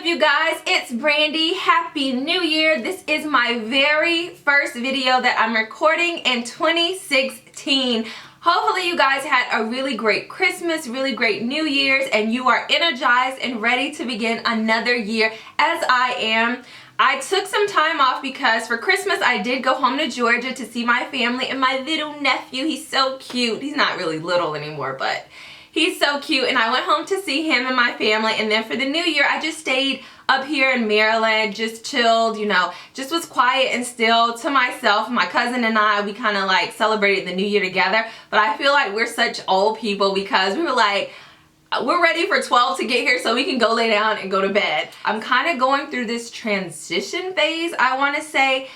up, you guys? It's Brandi. Happy New Year. This is my very first video that I'm recording in 2016. Hopefully you guys had a really great Christmas, really great New Year's, and you are energized and ready to begin another year as I am. I took some time off because for Christmas I did go home to Georgia to see my family and my little nephew. He's so cute. He's not really little anymore, but he's so cute, and I went home to see him and my family. And then for the new year I just stayed up here in Maryland, just chilled, you know, just was quiet and still to myself. My cousin and I, we kind of like celebrated the new year together. But I feel like we're such old people because we were like, we're ready for 12 to get here so we can go lay down and go to bed. I'm kind of going through this transition phase, I want to say,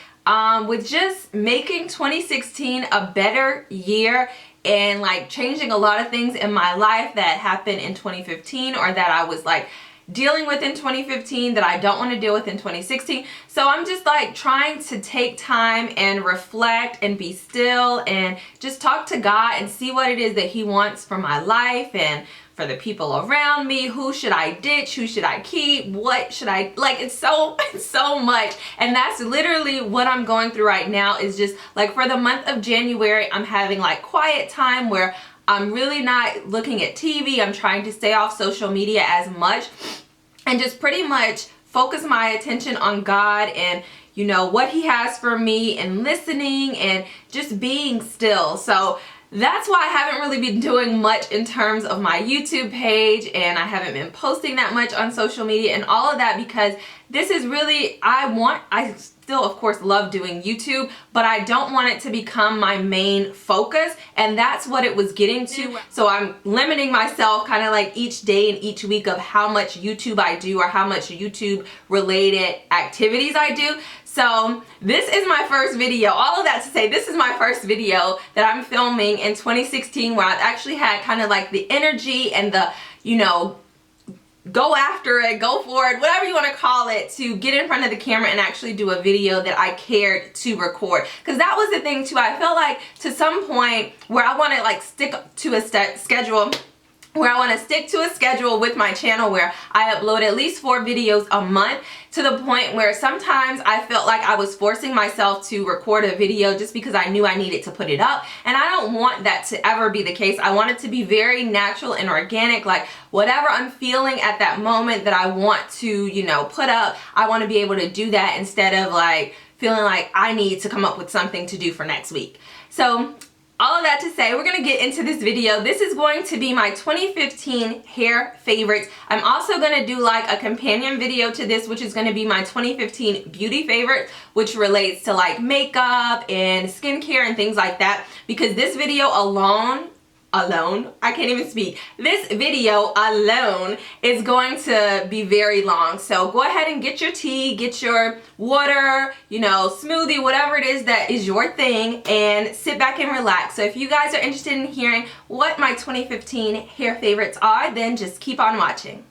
with just making 2016 a better year and like changing a lot of things in my life that happened in 2015 or that I was like dealing with in 2015 that I don't want to deal with in 2016. So I'm just like trying to take time and reflect and be still and just talk to God and see what it is that He wants for my life and for the people around me. Who should I ditch? Who should I keep? What should I, like, it's so much. And that's literally what I'm going through right now, is just like for the month of January, I'm having like quiet time where I'm really not looking at TV. I'm trying to stay off social media as much and just pretty much focus my attention on God and, you know, what He has for me, and listening and just being still. So that's why I haven't really been doing much in terms of my YouTube page, and I haven't been posting that much on social media and all of that, because this is really, I still of course love doing YouTube, but I don't want it to become my main focus, and that's what it was getting to. So I'm limiting myself kind of like each day and each week of how much YouTube I do or how much YouTube related activities I do. So this is my first video. All of that to say, this is my first video that I'm filming in 2016 where I've actually had kind of like the energy and the, you know, go after it, go for it, whatever you want to call it, to get in front of the camera and actually do a video that I cared to record. Because that was the thing too. I felt like to some point where I want to like stick to a schedule, where I want to stick to a schedule with my channel where I upload at least 4 videos a month, to the point where sometimes I felt like I was forcing myself to record a video just because I knew I needed to put it up. And I don't want that to ever be the case. I want it to be very natural and organic, like whatever I'm feeling at that moment that I want to, you know, put up, I want to be able to do that instead of like feeling like I need to come up with something to do for next week. So all of that to say, we're going to get into this video. This is going to be my 2015 hair favorites. I'm also going to do like a companion video to this, which is going to be my 2015 beauty favorites, which relates to like makeup and skincare and things like that. Because this video alone, I can't even speak. This video alone is going to be very long. So go ahead and get your tea, get your water, you know, smoothie, whatever it is that is your thing, and sit back and relax. So if you guys are interested in hearing what my 2015 hair favorites are, then just keep on watching.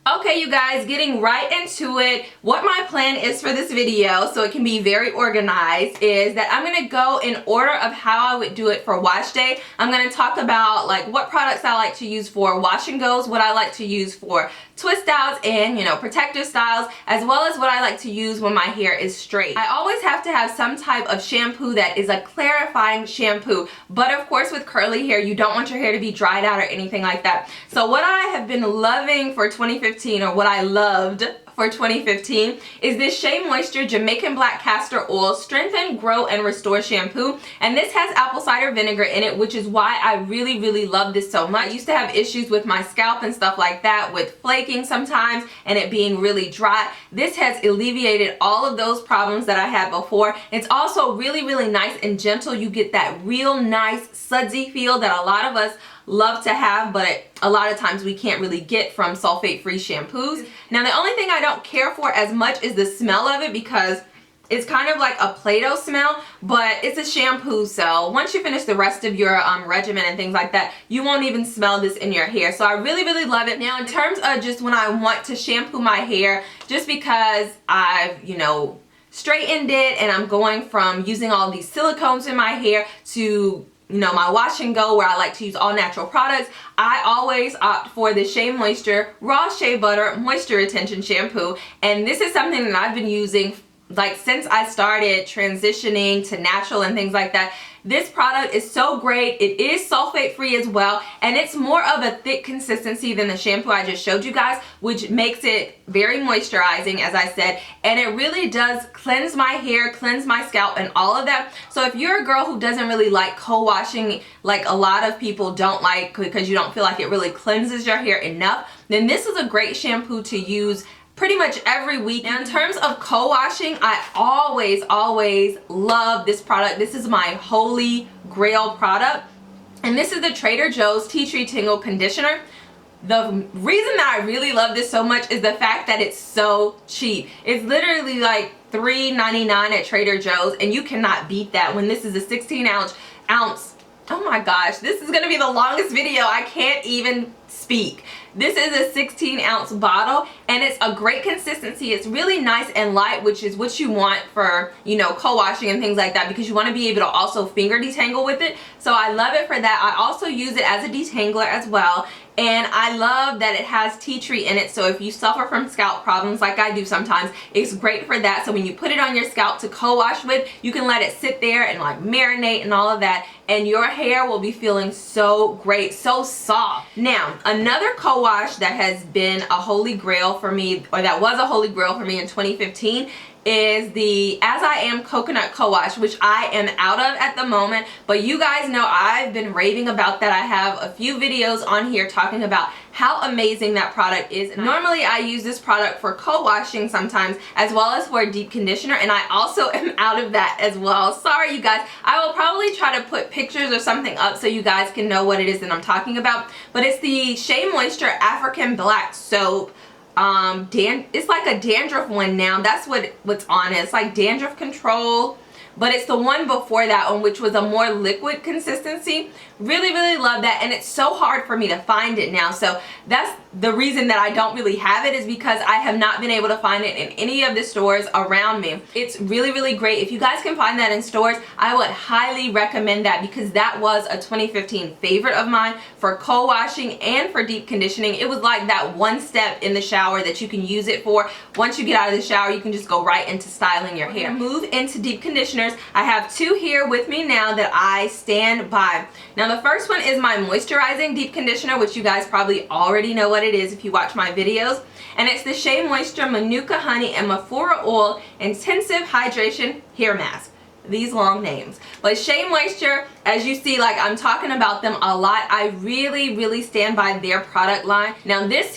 Okay, you guys, getting right into it. What my plan is for this video, so it can be very organized, is that I'm going to go in order of how I would do it for wash day. I'm going to talk about like what products I like to use for wash and goes, what I like to use for twist outs and, you know, protective styles, as well as what I like to use when my hair is straight. I always have to have some type of shampoo that is a clarifying shampoo, but of course with curly hair you don't want your hair to be dried out or anything like that. So what I have been loving for 2015, or what I loved for 2015, is this Shea Moisture Jamaican Black Castor Oil Strengthen, Grow, and Restore Shampoo. And this has apple cider vinegar in it, which is why I really love this so much. I used to have issues with my scalp and stuff like that, with flaking sometimes and it being really dry. This has alleviated all of those problems that I had before. It's also really nice and gentle. You get that real nice sudsy feel that a lot of us love to have, but a lot of times we can't really get from sulfate-free shampoos. Now the only thing I don't care for as much is the smell of it, because it's kind of like a Play-Doh smell, but it's a shampoo, so once you finish the rest of your regimen and things like that, you won't even smell this in your hair. So I really love it. Now in terms of just when I want to shampoo my hair, just because I've, you know, straightened it and I'm going from using all these silicones in my hair to my wash and go where I like to use all natural products, I always opt for the Shea Moisture Raw Shea Butter Moisture Retention Shampoo. And this is something that I've been using like since I started transitioning to natural and things like that. This product is so great. It is sulfate free as well, and it's more of a thick consistency than the shampoo I just showed you guys, which makes it very moisturizing, as I said, and it really does cleanse my hair, cleanse my scalp, and all of that. So if you're a girl who doesn't really like co-washing, like a lot of people don't like because you don't feel like it really cleanses your hair enough, then this is a great shampoo to use pretty much every week. Now in terms of co-washing, I always love this product. This is my holy grail product, and this is the Trader Joe's Tea Tree Tingle Conditioner. The reason that I really love this so much is the fact that it's so cheap. It's literally like $3.99 at Trader Joe's, and you cannot beat that when this is a 16 ounce. Oh my gosh, this is gonna be the longest video. I can't even speak. This is a 16 ounce bottle, and it's a great consistency. It's really nice and light, which is what you want for, co-washing and things like that, because you want to be able to also finger detangle with it. So I love it for that. I also use it as a detangler as well. And I love that it has tea tree in it, so if you suffer from scalp problems like I do sometimes, it's great for that. So when you put it on your scalp to co-wash with, you can let it sit there and like marinate and all of that, and your hair will be feeling so great, so soft. Now, another co-wash that has been a holy grail for me, or that was a holy grail for me in 2015, is the I Am Coconut Cowash, which I am out of at the moment, but you guys know I've been raving about that. I have a few videos on here talking about how amazing that product is. And normally I use this product for co-washing sometimes, as well as for a deep conditioner, and I also am out of that as well. Sorry you guys. I will probably try to put pictures or something up so you guys can know what it is that I'm talking about, but it's the Shea Moisture African Black Soap. It's like a dandruff one now. That's what's on it. It's like dandruff control, but it's the one before that one, which was a more liquid consistency. Really love that, and it's so hard for me to find it now. So that's the reason that I don't really have it, is because I have not been able to find it in any of the stores around me. It's really great. If you guys can find that in stores, I would highly recommend that, because that was a 2015 favorite of mine for co-washing and for deep conditioning. It was like that one step in the shower that you can use it for. Once you get out of the shower, you can just go right into styling your hair. Move into deep conditioners. I have two here with me now that I stand by. Now the first one is my moisturizing deep conditioner, which you guys probably already know what it is if you watch my videos, and it's the Shea Moisture Manuka Honey and Mafura Oil Intensive Hydration Hair Mask. These long names, but Shea Moisture, as you see, like I'm talking about them a lot. I really stand by their product line. Now this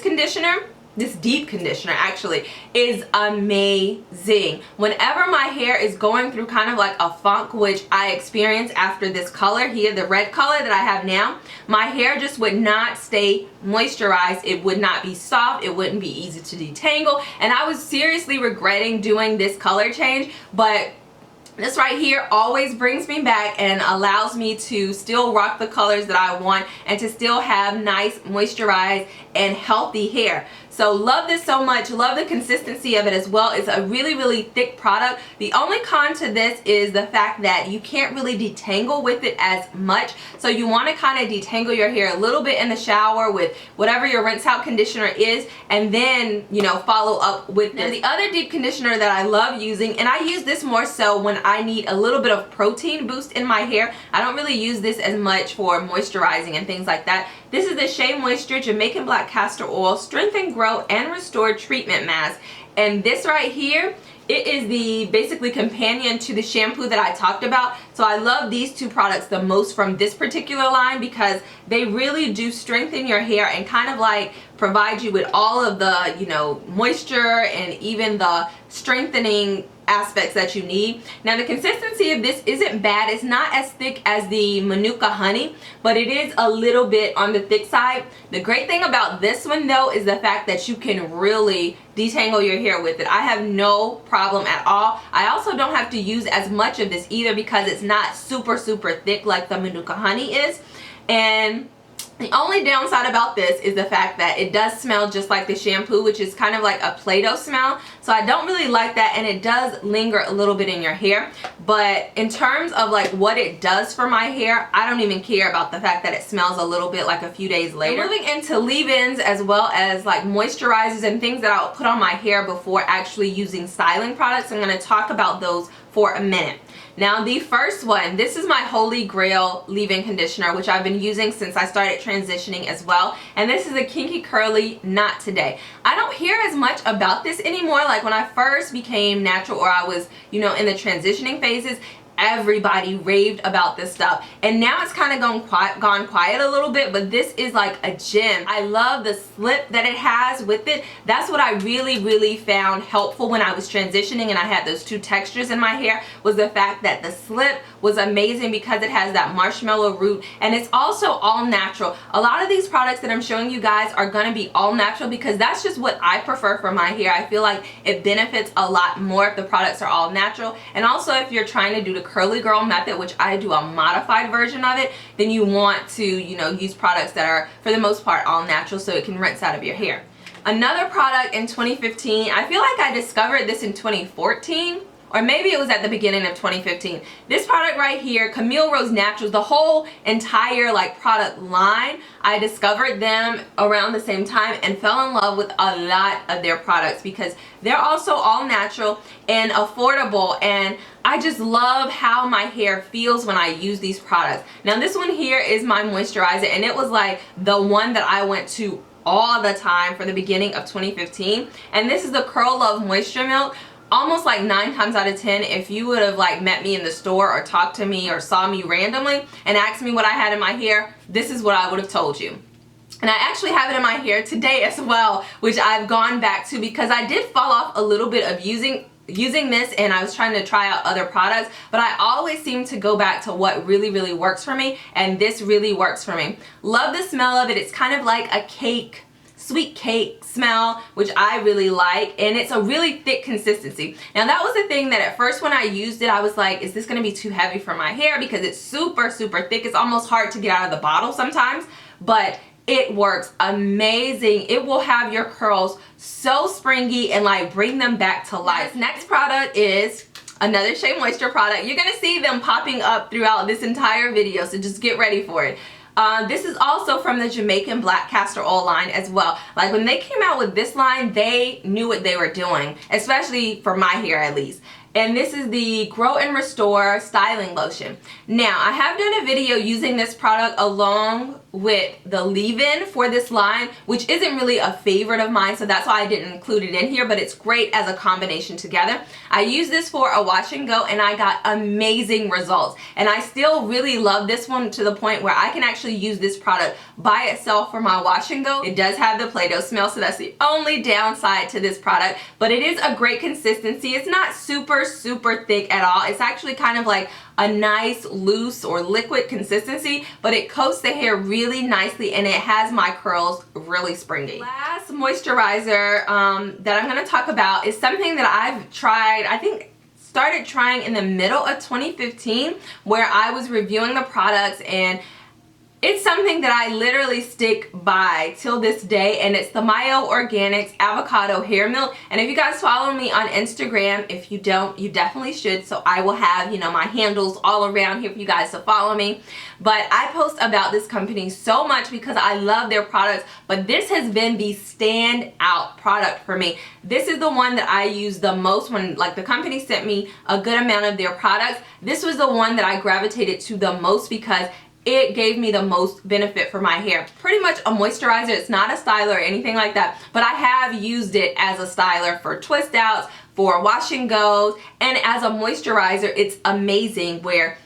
conditioner, this deep conditioner actually, is amazing. Whenever my hair is going through kind of like a funk, which I experience after this color here, the red color that I have now, my hair just would not stay moisturized. It would not be soft. It wouldn't be easy to detangle, and I was seriously regretting doing this color change, but this right here always brings me back and allows me to still rock the colors that I want and to still have nice, moisturized, and healthy hair. So love this so much. Love the consistency of it as well. It's a really thick product. The only con to this is the fact that you can't really detangle with it as much. So you want to kind of detangle your hair a little bit in the shower with whatever your rinse out conditioner is, and then, follow up with this. Now, the other deep conditioner that I love using, and I use this more so when I need a little bit of protein boost in my hair. I don't really use this as much for moisturizing and things like that. This is the Shea Moisture Jamaican Black Castor Oil Strengthen, Grow, and Restore Treatment Mask. And this right here, it is the basically companion to the shampoo that I talked about. So I love these two products the most from this particular line, because they really do strengthen your hair and kind of like provide you with all of the, moisture and even the strengthening aspects that you need. Now the consistency of this isn't bad. It's not as thick as the Manuka Honey, but it is a little bit on the thick side. The great thing about this one though is the fact that you can really detangle your hair with it. I have no problem at all. I also don't have to use as much of this either, because it's not super thick like the Manuka Honey is. And The only downside about this is the fact that it does smell just like the shampoo, which is kind of like a Play-Doh smell. So I don't really like that, and it does linger a little bit in your hair. But in terms of like what it does for my hair, I don't even care about the fact that it smells a little bit like a few days later. And moving into leave-ins as well as like moisturizers and things that I'll put on my hair before actually using styling products, I'm going to talk about those for a minute. Now the first one, this is my Holy Grail leave-in conditioner, which I've been using since I started transitioning as well. And this is a Kinky Curly Not Today. I don't hear as much about this anymore. Like when I first became natural, or I was, you know, in the transitioning phases, everybody raved about this stuff, and now it's kind of gone quiet a little bit, but this is like a gem. I love the slip that it has with it. That's what I really found helpful when I was transitioning and I had those two textures in my hair, was the fact that the slip was amazing because it has that marshmallow root, and it's also all natural. A lot of these products that I'm showing you guys are going to be all natural because that's just what I prefer for my hair. I feel like it benefits a lot more if the products are all natural, and also if you're trying to do the curly girl method, which I do a modified version of it, then you want to, you know, use products that are for the most part all natural so it can rinse out of your hair. Another product in 2015, I feel like I discovered this in 2014, or maybe it was at the beginning of 2015. This product right here, Camille Rose Naturals, the whole entire like product line, I discovered them around the same time and fell in love with a lot of their products because they're also all natural and affordable, and I just love how my hair feels when I use these products. Now this one here is my moisturizer, and it was like the one that I went to all the time for the beginning of 2015, and this is the Curl Love Moisture Milk. Almost like 9 times out of 10, if you would have like met me in the store or talked to me or saw me randomly and asked me what I had in my hair, this is what I would have told you. And I actually have it in my hair today as well, which I've gone back to because I did fall off a little bit of using this, and I was trying to try out other products, but I always seem to go back to what really works for me, and this really works for me. Love the smell of it. It's kind of like a cake, sweet cake smell, which I really like, and it's a really thick consistency. Now that was the thing that at first when I used it, I was like, is this going to be too heavy for my hair, because it's super thick. It's almost hard to get out of the bottle sometimes, but it works amazing. It will have your curls so springy and like bring them back to life. This next product is another Shea Moisture product. You're gonna see them popping up throughout this entire video, so just get ready for it. This is also from the Jamaican Black Castor Oil line as well. Like when they came out with this line, they knew what they were doing, especially for my hair at least. And this is the Grow and Restore Styling Lotion. Now, I have done a video using this product along with the leave-in for this line, which isn't really a favorite of mine, so that's why I didn't include it in here, but it's great as a combination together. I used this for a wash and go, and I got amazing results. And I still really love this one to the point where I can actually use this product by itself for my wash and go. It does have the Play-Doh smell, so that's the only downside to this product, but it is a great consistency. It's not super thick at all. It's actually kind of like a nice loose or liquid consistency, but it coats the hair really nicely, and it has my curls really springy. Last moisturizer that I'm going to talk about is something that I've tried, I think started trying in the middle of 2015, where I was reviewing the products, and it's something that I literally stick by till this day, and it's the Mielle Organics Avocado Hair Milk. And if you guys follow me on Instagram, if you don't, you definitely should. So I will have, you know, my handles all around here for you guys to follow me. But I post about this company so much because I love their products, but this has been the standout product for me. This is the one that I use the most when, like, the company sent me a good amount of their products. This was the one that I gravitated to the most because it gave me the most benefit for my hair. Pretty much a moisturizer. It's not a styler or anything like that, but I have used it as a styler for twist outs, for wash and goes, and as a moisturizer it's amazing, where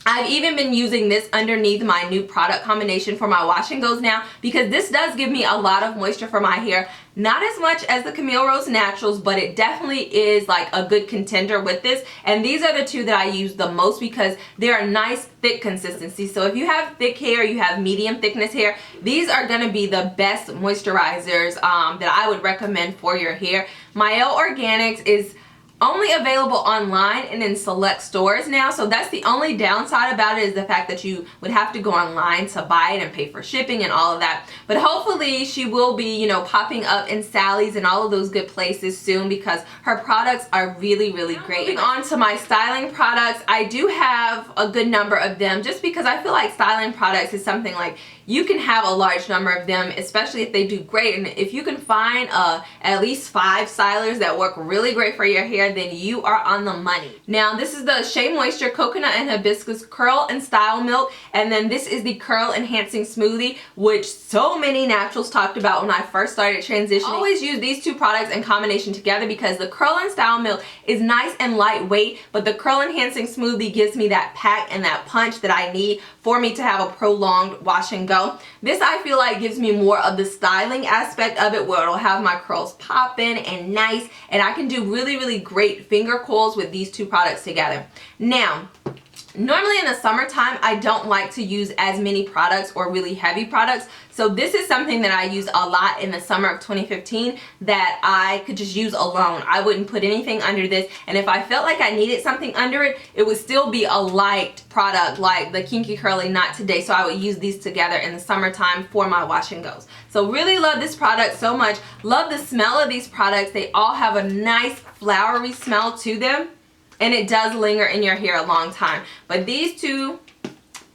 I've even been using this underneath my new product combination for my wash and goes now, because this does give me a lot of moisture for my hair. Not as much as the Camille Rose Naturals, but it definitely is like a good contender with this. And these are the two that I use the most because they're a nice thick consistency. So if you have thick hair, you have medium thickness hair, these are going to be the best moisturizers that I would recommend for your hair. Mielle Organics is only available online and in select stores now. So that's the only downside about it, is the fact that you would have to go online to buy it and pay for shipping and all of that. But hopefully she will be, you know, popping up in Sally's and all of those good places soon, because her products are really, really great. Moving on to my styling products, I do have a good number of them, just because I feel like styling products is something like you can have a large number of them, especially if they do great. And if you can find at least 5 stylers that work really great for your hair, then you are on the money. Now this is the Shea Moisture Coconut and Hibiscus Curl and Style Milk, and then this is the Curl Enhancing Smoothie, which so many naturals talked about when I first started transitioning. I always use these two products in combination together, because the Curl and Style Milk is nice and lightweight, but the Curl Enhancing Smoothie gives me that pack and that punch that I need for me to have a prolonged wash and go. This I feel like gives me more of the styling aspect of it, where it'll have my curls popping and nice, and I can do really, really great finger coils with these two products together. Now, normally in the summertime, I don't like to use as many products or really heavy products. So this is something that I use a lot in the summer of 2015 that I could just use alone. I wouldn't put anything under this. And if I felt like I needed something under it, it would still be a light product like the Kinky Curly Not Today. So I would use these together in the summertime for my wash and goes. So really love this product so much. Love the smell of these products. They all have a nice flowery smell to them, and it does linger in your hair a long time. But these two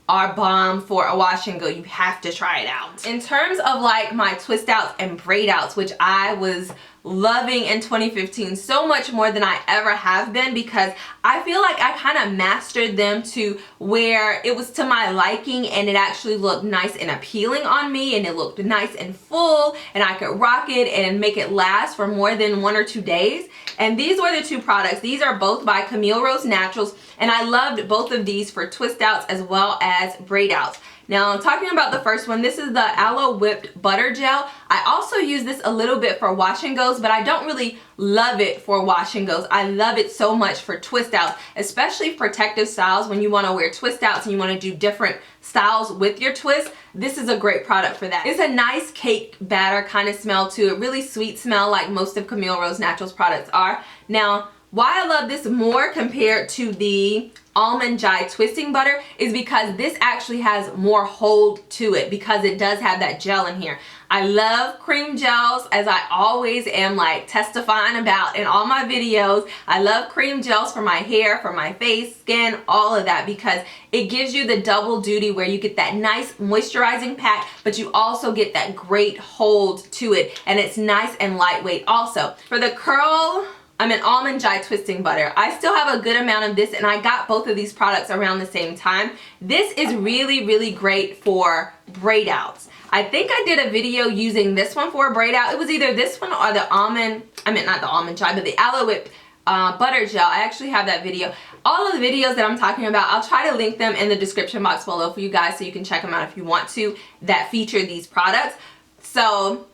are bomb for a wash and go. You have to try it out. In terms of like my twist outs and braid outs, which I was loving in 2015 so much more than I ever have been, because I feel like I kind of mastered them to where it was to my liking, and it actually looked nice and appealing on me, and it looked nice and full, and I could rock it and make it last for more than 1 or 2 days. And these were the two products. These are both by Camille Rose Naturals, and I loved both of these for twist outs as well as braid outs. Now, talking about the first one, this is the Aloe Whipped Butter Gel. I also use this a little bit for wash and goes, but I don't really love it for wash and goes. I love it so much for twist outs, especially protective styles when you want to wear twist outs and you want to do different styles with your twist. This is a great product for that. It's a nice cake batter kind of smell to it, really sweet smell like most of Camille Rose Naturals products are. Now, why I love this more compared to the Almond Jai Twisting Butter is because this actually has more hold to it, because it does have that gel in here. I love cream gels, as I always am like testifying about in all my videos. I love cream gels for my hair, for my face, skin, all of that, because it gives you the double duty where you get that nice moisturizing pack, but you also get that great hold to it, and it's nice and lightweight also. For the curl, I'm an Almond Jai Twisting Butter. I still have a good amount of this, and I got both of these products around the same time. This is really, really great for braid outs. I think I did a video using this one for a braid out. It was either this one or the not the Almond Jai, but the Aloe Whip Butter Gel. I actually have that video. All of the videos that I'm talking about, I'll try to link them in the description box below for you guys, so you can check them out if you want to, that feature these products. So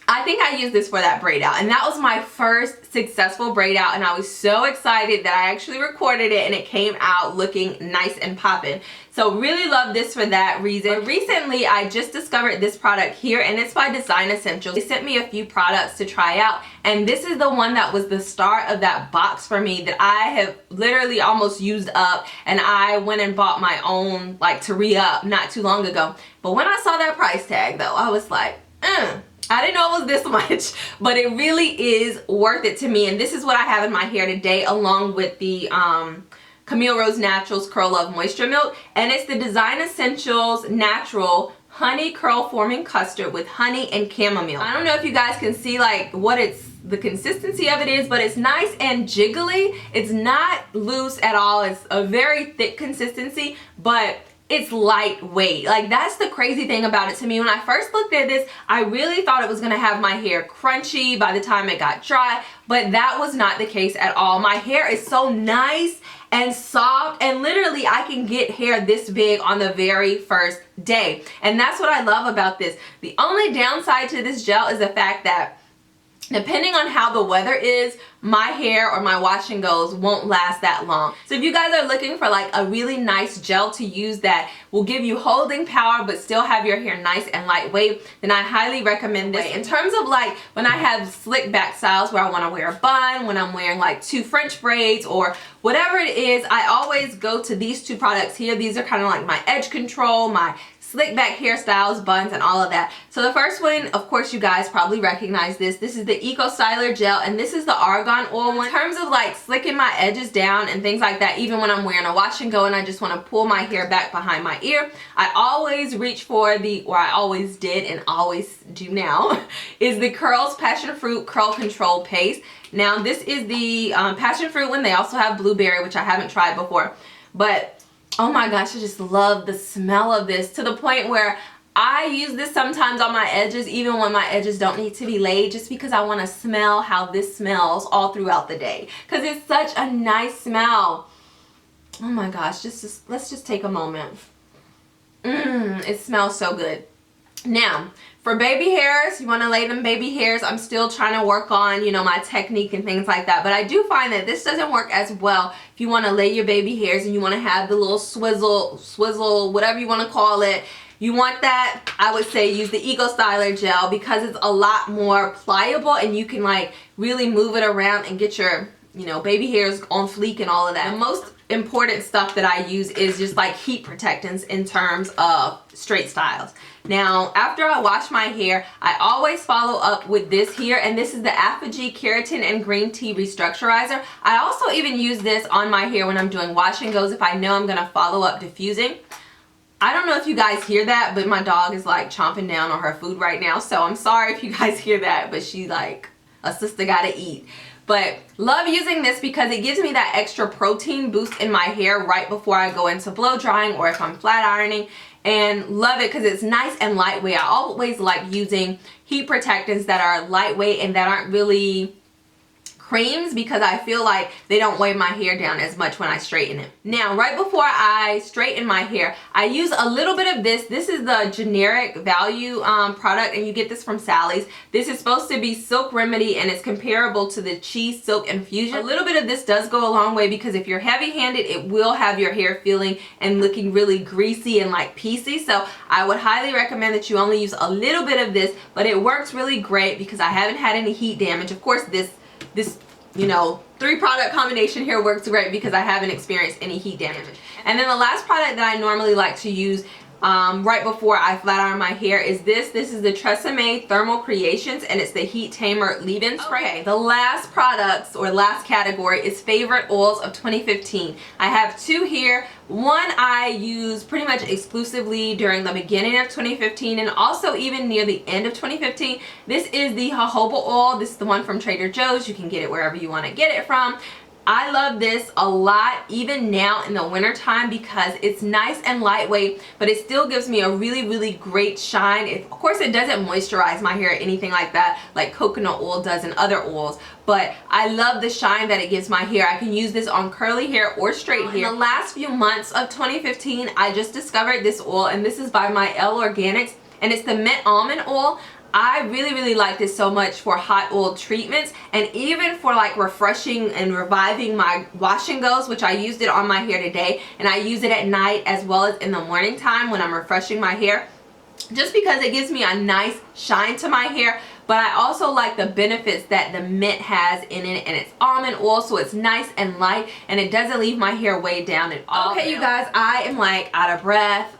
I think I used this for that braid out, and that was my first successful braid out, and I was so excited that I actually recorded it and it came out looking nice and poppin'. So really love this for that reason. But recently I just discovered this product here, and it's by Design Essentials. They sent me a few products to try out, and this is the one that was the start of that box for me that I have literally almost used up, and I went and bought my own like to re-up not too long ago. But when I saw that price tag though, I was like, I didn't know it was this much, but it really is worth it to me. And this is what I have in my hair today, along with the Camille Rose Naturals Curl Love Moisture Milk. And it's the Design Essentials Natural Honey Curl Forming Custard with honey and chamomile. I don't know if you guys can see like what the consistency of it is, but it's nice and jiggly. It's not loose at all. It's a very thick consistency, but it's lightweight. Like, that's the crazy thing about it to me. When I first looked at this, I really thought it was gonna have my hair crunchy by the time it got dry, but that was not the case at all. My hair is so nice and soft, and literally I can get hair this big on the very first day. And that's what I love about this. The only downside to this gel is the fact that depending on how the weather is, my hair or my wash and goes won't last that long. So if you guys are looking for like a really nice gel to use that will give you holding power but still have your hair nice and lightweight, then I highly recommend this. In terms of like when I have slick back styles where I want to wear a bun, when I'm wearing like 2 French braids or whatever it is, I always go to these 2 products here. These are kind of like my edge control, my slick back hairstyles, buns, and all of that. So the first one, of course, you guys probably recognize this. This is the Eco Styler Gel, and this is the argan oil one. In terms of like slicking my edges down and things like that, even when I'm wearing a wash and go and I just want to pull my hair back behind my ear, I always reach for the, or I always did and always do now, is the Curls Passion Fruit Curl Control Paste. Now this is the passion fruit one. They also have blueberry, which I haven't tried before, but oh my gosh, I just love the smell of this, to the point where I use this sometimes on my edges, even when my edges don't need to be laid, just because I want to smell how this smells all throughout the day, because it's such a nice smell. Oh my gosh, let's just take a moment. It smells so good. Now, for baby hairs, you want to lay them baby hairs. I'm still trying to work on, you know, my technique and things like that. But I do find that this doesn't work as well if you want to lay your baby hairs and you want to have the little swizzle, whatever you want to call it. You want that, I would say use the Eco Styler Gel, because it's a lot more pliable and you can like really move it around and get your, you know, baby hairs on fleek and all of that. The most important stuff that I use is just like heat protectants in terms of straight styles. Now, after I wash my hair, I always follow up with this here, and this is the Apogee Keratin and Green Tea Restructurizer. I also even use this on my hair when I'm doing wash and goes if I know I'm going to follow up diffusing. I don't know if you guys hear that, but my dog is like chomping down on her food right now, so I'm sorry if you guys hear that, but she's like, a sister gotta eat. But love using this because it gives me that extra protein boost in my hair right before I go into blow drying or if I'm flat ironing. And love it because it's nice and lightweight. I always like using heat protectants that are lightweight and that aren't really creams, because I feel like they don't weigh my hair down as much when I straighten it. Now, right before I straighten my hair, I use a little bit of this. This is the generic value product, and you get this from Sally's. This is supposed to be Silk Remedy, and it's comparable to the Cheese Silk Infusion. A little bit of this does go a long way, because if you're heavy-handed, it will have your hair feeling and looking really greasy and like piecey. So I would highly recommend that you only use a little bit of this, but it works really great because I haven't had any heat damage. Of course, this you know, 3 product combination here works great because I haven't experienced any heat damage. And then the last product that I normally like to use right before I flat iron my hair is this. This is the Tresemme Thermal Creations, and it's the Heat Tamer Leave-In Spray. Okay, the last products or last category is favorite oils of 2015. I have 2 here. One I use pretty much exclusively during the beginning of 2015 and also even near the end of 2015. This is the jojoba oil. This is the one from Trader Joe's. You can get it wherever you want to get it from. I love this a lot even now in the winter time because it's nice and lightweight, but it still gives me a really great shine. Of course, it doesn't moisturize my hair or anything like that like coconut oil does and other oils, but I love the shine that it gives my hair. I can use this on curly hair or straight hair. In the last few months of 2015, I just discovered this oil, and this is by Mielle Organics, and it's the Mint Almond Oil. I really like this so much for hot oil treatments and even for like refreshing and reviving my wash and goes, which I used it on my hair today, and I use it at night as well as in the morning time when I'm refreshing my hair, just because it gives me a nice shine to my hair. But I also like the benefits that the mint has in it, and it's almond oil, so it's nice and light and it doesn't leave my hair weighed down at all. Okay, you guys, I am like out of breath.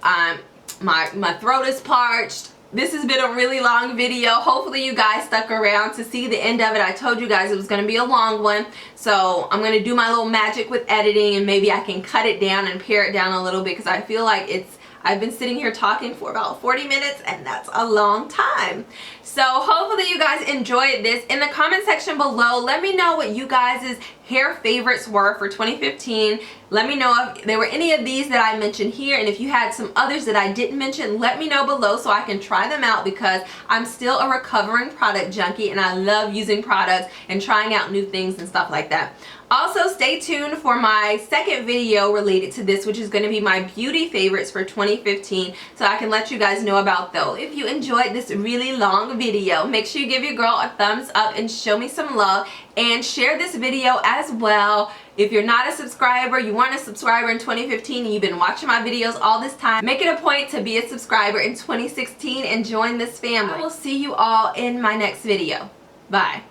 My throat is parched. This has been a really long video. Hopefully you guys stuck around to see the end of it. I told you guys it was going to be a long one. So I'm going to do my little magic with editing, and maybe I can cut it down and pare it down a little bit because I feel like I've been sitting here talking for about 40 minutes and that's a long time. So hopefully you guys enjoyed this. In the comment section below, let me know what you guys' hair favorites were for 2015. Let me know if there were any of these that I mentioned here, and if you had some others that I didn't mention, let me know below so I can try them out, because I'm still a recovering product junkie and I love using products and trying out new things and stuff like that. Also, stay tuned for my second video related to this, which is going to be my beauty favorites for 2015, so I can let you guys know about those. If you enjoyed this really long video, make sure you give your girl a thumbs up and show me some love, and share this video as well. If you're not a subscriber, you weren't a subscriber in 2015 and you've been watching my videos all this time, make it a point to be a subscriber in 2016 and join this family. I will see you all in my next video. Bye.